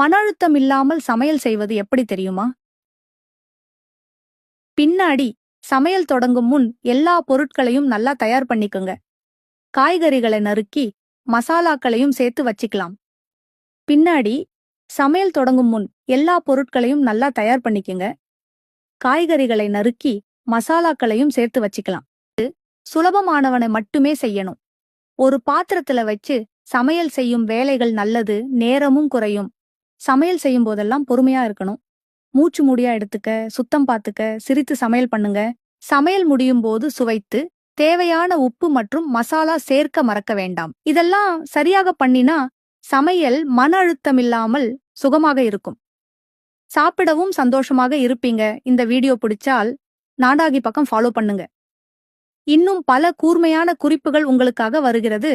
மன அழுத்தம் இல்லாமல் சமையல் செய்வது எப்படி தெரியுமா? பின்னாடி சமையல் தொடங்கும் முன் எல்லா பொருட்களையும் நல்லா தயார் பண்ணிக்குங்க. காய்கறிகளை நறுக்கி மசாலாக்களையும் சேர்த்து வச்சுக்கலாம். பின்னாடி சமையல் தொடங்கும் முன் எல்லா பொருட்களையும் நல்லா தயார் பண்ணிக்குங்க. காய்கறிகளை நறுக்கி மசாலாக்களையும் சேர்த்து வச்சுக்கலாம். சுலபமானவனை மட்டுமே செய்யணும். ஒரு பாத்திரத்துல வச்சு சமையல் செய்யும் வேலைகள் நல்லது, நேரமும் குறையும். சமையல் செய்யும் போதெல்லாம் பொறுமையா இருக்கணும். மூச்சு முடியா எடுத்துக்க, சுத்தம் பார்த்துக்க, சிரித்து சமையல் பண்ணுங்க. சமையல் முடியும் போது சுவைத்து தேவையான உப்பு மற்றும் மசாலா சேர்க்க மறக்க வேண்டாம். இதெல்லாம் சரியாக பண்ணினா சமையல் மன அழுத்தமில்லாமல் சுகமாக இருக்கும். சாப்பிடவும் சந்தோஷமாக இருப்பீங்க. இந்த வீடியோ பிடிச்சால் நாடாகி பக்கம் ஃபாலோ பண்ணுங்க. இன்னும் பல கூர்மையான குறிப்புகள் உங்களுக்காக வருகிறது.